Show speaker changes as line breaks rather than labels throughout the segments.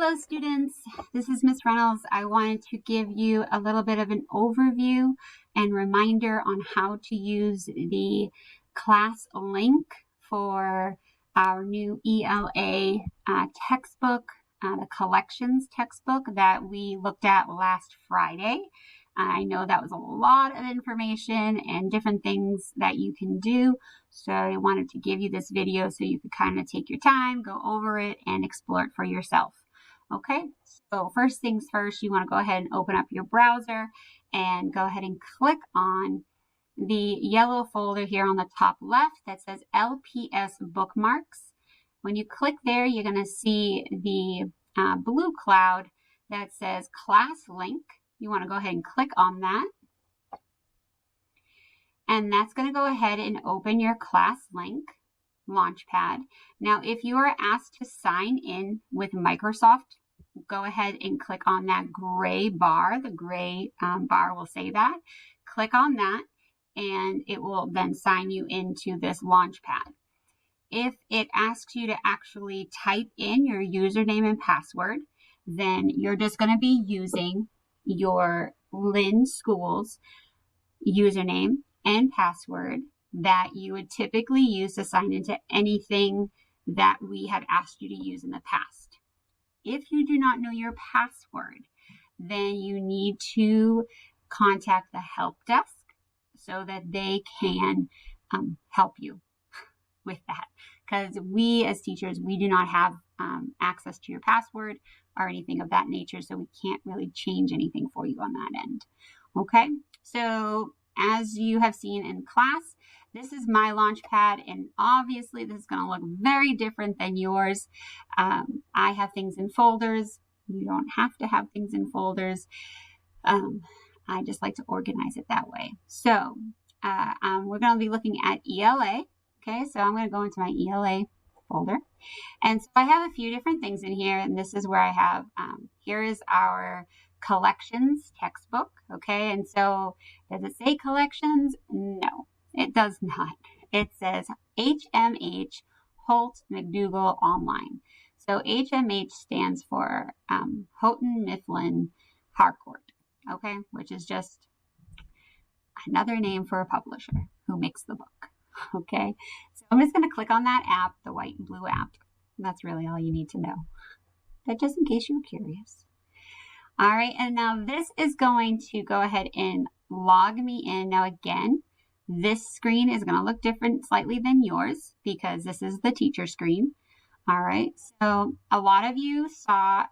Hello students, this is Miss Reynolds. I wanted to give you a little bit of an overview and reminder on how to use the ClassLink for our new ELA textbook, the collections textbook that we looked at last Friday. I know that was a lot of information and different things that you can do. So I wanted to give you this video so you could kind of take your time, go over it, and explore it for yourself. Okay, so first things first, you want to go ahead and open up your browser and go ahead and click on the yellow folder here on the top left that says LPS Bookmarks. When you click there, you're going to see the blue cloud that says ClassLink. You want to go ahead and click on that. And that's going to go ahead and open your ClassLink Launchpad. Now, if you are asked to sign in with Microsoft, go ahead and click on that gray bar. The gray bar will say that. Click on that, and it will then sign you into this Launchpad. If it asks you to actually type in your username and password, then you're just going to be using your Lynn Schools username and password that you would typically use to sign into anything that we had asked you to use in the past. If you do not know your password, then you need to contact the help desk so that they can help you with that. Because we as teachers, we do not have access to your password or anything of that nature, so we can't really change anything for you on that end. Okay, so as you have seen in class, this is my Launchpad, and obviously this is going to look very different than yours. I have things in folders. You don't have to have things in folders. I just like to organize it that way. So we're going to be looking at ELA. Okay, so I'm going to go into my ELA folder. And so I have a few different things in here, and this is where I have, here is our collections textbook. Okay, and so does it say collections? No, it does not. It says HMH Holt McDougall Online. So HMH stands for Houghton Mifflin Harcourt, okay, which is just another name for a publisher who makes the book. Okay, so I'm just going to click on that app, the white and blue app. That's really all you need to know, but just in case you're curious. All right, and now this is going to go ahead and log me in. Now again, this screen is going to look different slightly than yours because this is the teacher screen. All right, so a lot of you saw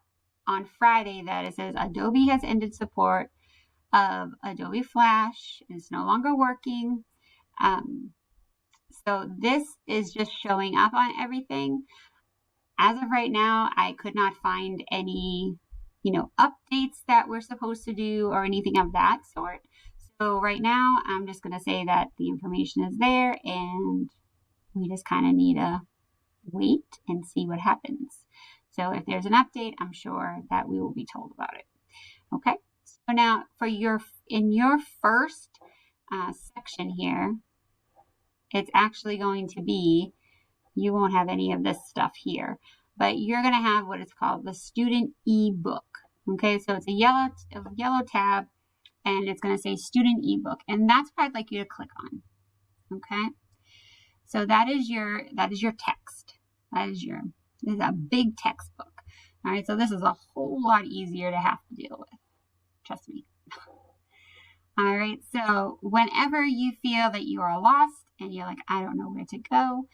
on Friday that it says Adobe has ended support of Adobe Flash. It's no longer working. So this is just showing up on everything. As of right now, I could not find any, updates that we're supposed to do or anything of that sort. So right now, I'm just going to say that the information is there and we just kind of need to wait and see what happens. So if there's an update, I'm sure that we will be told about it. Okay. So now in your first section here, it's actually going to be, you won't have any of this stuff here, but you're going to have what is called the student ebook. Okay, so it's a yellow tab, and it's going to say student ebook, and that's what I'd like you to click on. Okay, so that is your text. This is a big textbook. All right, so this is a whole lot easier to have to deal with. Trust me. All right, so whenever you feel that you are lost and you're like, I don't know where to go,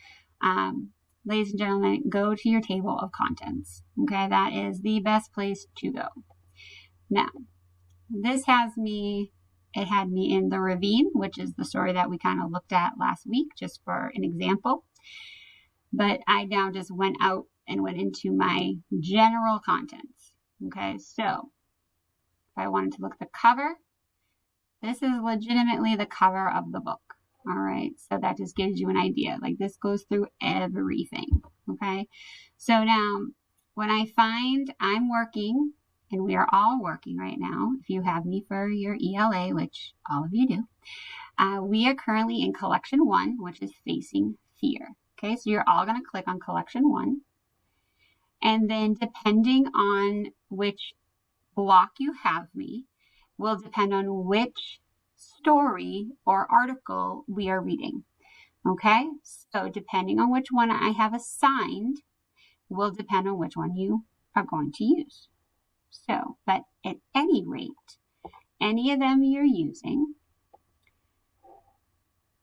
ladies and gentlemen, go to your table of contents. Okay, that is the best place to go. Now, this had me in the ravine, which is the story that we kind of looked at last week, just for an example. But I now just went out and went into my general contents. Okay, so if I wanted to look at the cover, this is legitimately the cover of the book. All right, so that just gives you an idea. Like this goes through everything. Okay, so now when I find I'm working, and we are all working right now, if you have me for your ELA, which all of you do, we are currently in collection 1, which is Facing Fear. Okay, so you're all going to click on collection 1. And then depending on which block you have me will depend on which story or article we are reading. Okay, so depending on which one I have assigned will depend on which one you are going to use. So, but at any rate, any of them you're using,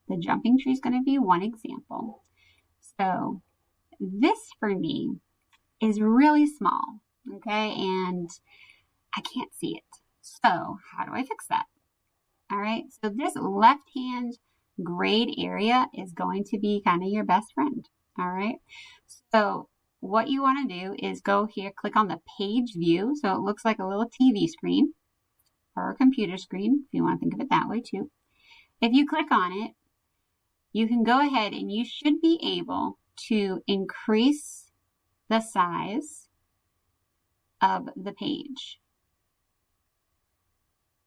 the jumping tree is going to be one example. So this for me is really small, okay, and I can't see it. So how do I fix that? All right, so this left-hand grayed area is going to be kind of your best friend. All right, so what you want to do is go here, click on the page view, so it looks like a little TV screen or a computer screen, if you want to think of it that way too. If you click on it, you can go ahead and you should be able to increase the size of the page.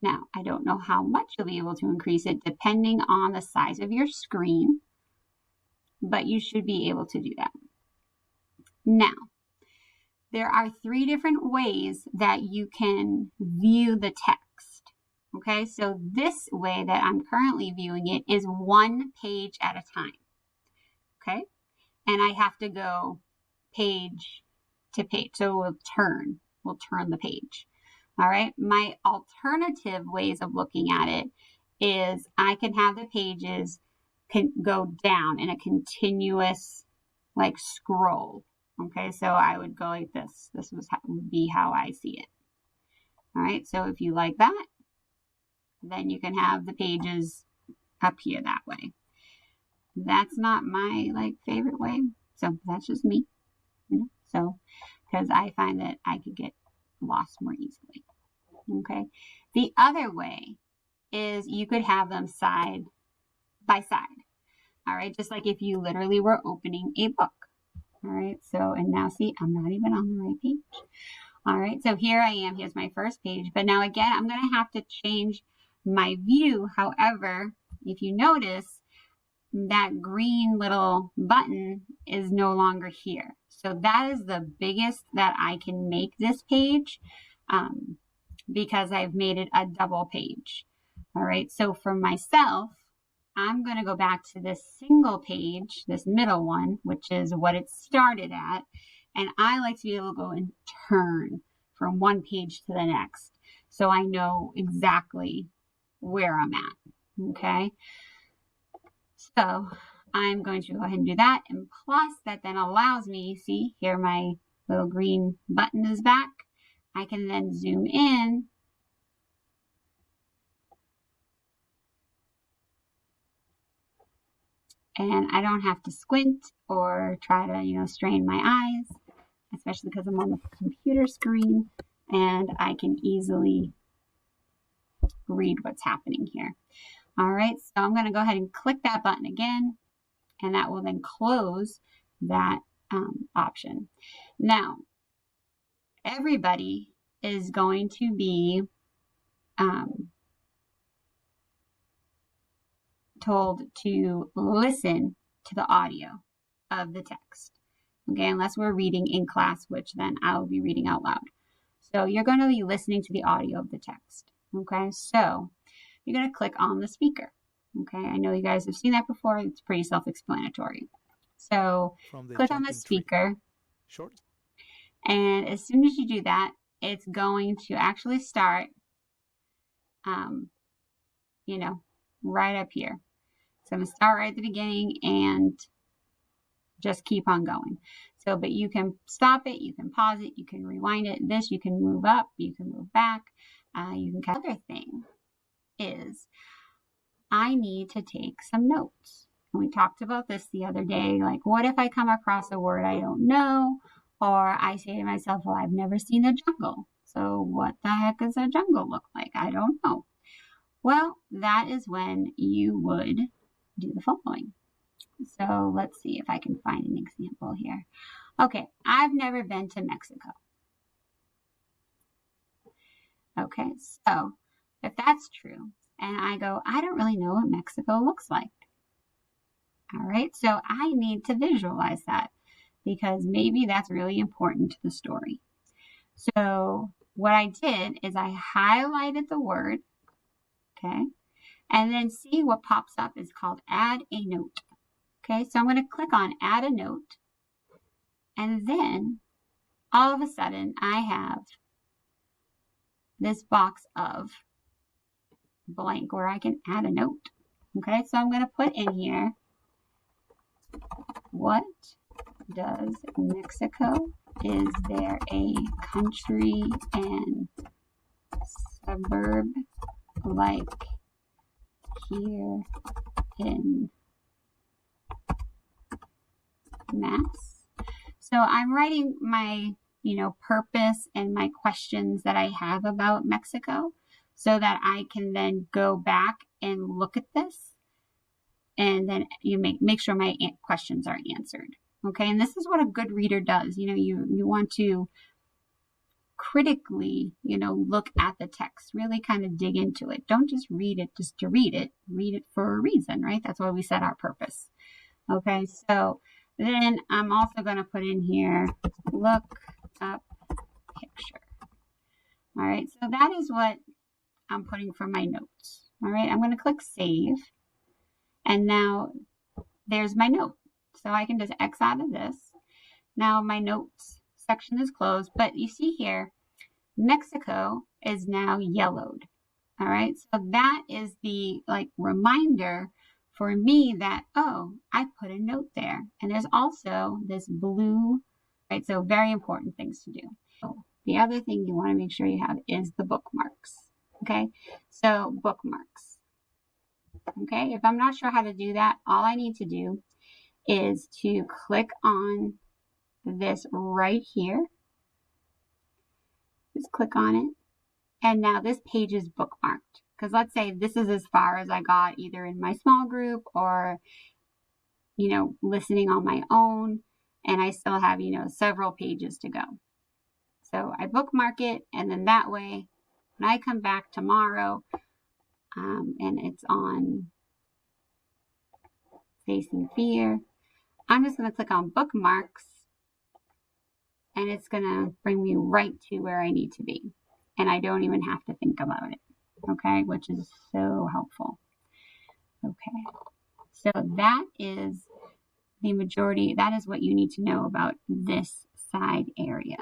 Now, I don't know how much you'll be able to increase it depending on the size of your screen, but you should be able to do that. Now, there are 3 different ways that you can view the text. Okay, so this way that I'm currently viewing it is 1 page at a time. Okay, and I have to go page to page, so we'll turn the page. All right, my alternative ways of looking at it is I can have the pages can go down in a continuous like scroll. Okay, so I would go like this. This would be how I see it. All right, so if you like that, then you can have the pages up here that way. That's not my like favorite way, so that's just me, you know. So because I find that I could get lost more easily. Okay, the other way is you could have them side by side. All right, just like if you literally were opening a book. All right, so and now see, I'm not even on the right page. All right, so here I am. Here's my first page, but now again, I'm going to have to change my view. However, if you notice, that green little button is no longer here. So that is the biggest that I can make this page because I've made it a double page. All right, so for myself, I'm going to go back to this single page, this middle one, which is what it started at. And I like to be able to go and turn from one page to the next, so I know exactly where I'm at, okay? So I'm going to go ahead and do that, and plus that then allows me, see, here my little green button is back. I can then zoom in and I don't have to squint or try to, strain my eyes, especially because I'm on the computer screen, and I can easily read what's happening here. All right, so I'm going to go ahead and click that button again, and that will then close that option. Now, everybody is going to be told to listen to the audio of the text. Okay, unless we're reading in class, which then I'll be reading out loud. So you're going to be listening to the audio of the text. Okay, so you're going to click on the speaker. Okay, I know you guys have seen that before. It's pretty self-explanatory. So click on the speaker.
Short.
And as soon as you do that, it's going to actually start, right up here. So I'm going to start right at the beginning and just keep on going. So, but you can stop it, you can pause it, you can rewind it. This, you can move up, you can move back. You can. Other thing is I need to take some notes. And we talked about this the other day. Like, what if I come across a word I don't know? Or I say to myself, well, I've never seen a jungle. So what the heck does a jungle look like? I don't know. Well, that is when you would do the following. So let's see if I can find an example here. Okay, I've never been to Mexico. Okay, so if that's true, and I go, I don't really know what Mexico looks like. All right, so I need to visualize that. because maybe that's really important to the story. So what I did is I highlighted the word, okay, and then see what pops up is called add a note. Okay, so I'm going to click on add a note, and then all of a sudden I have this box of blank where I can add a note. Okay, so I'm going to put in here, what does Mexico? Is there a country and suburb like here in Mass? So I'm writing my, purpose and my questions that I have about Mexico so that I can then go back and look at this and then you make sure my questions are answered. Okay, and this is what a good reader does. You want to critically, look at the text, really kind of dig into it. Don't just read it just to read it. Read it for a reason, right? That's why we set our purpose. Okay, so then I'm also going to put in here, look up picture. All right, so that is what I'm putting for my notes. All right, I'm going to click save. And now there's my note. So I can just X out of this. Now my notes section is closed, but you see here, Mexico is now yellowed. All right, so that is the reminder for me that, oh, I put a note there. And there's also this blue, right? So very important things to do. So the other thing you want to make sure you have is the bookmarks. Okay, so bookmarks. Okay, if I'm not sure how to do that, all I need to do is to click on this right here. Just click on it. And now this page is bookmarked. Because let's say this is as far as I got either in my small group or, listening on my own. And I still have, several pages to go. So I bookmark it. And then that way, when I come back tomorrow, and it's on Facing Fear, I'm just going to click on bookmarks and it's going to bring me right to where I need to be. And I don't even have to think about it. Okay, which is so helpful. Okay, so that is the majority, that is what you need to know about this side area.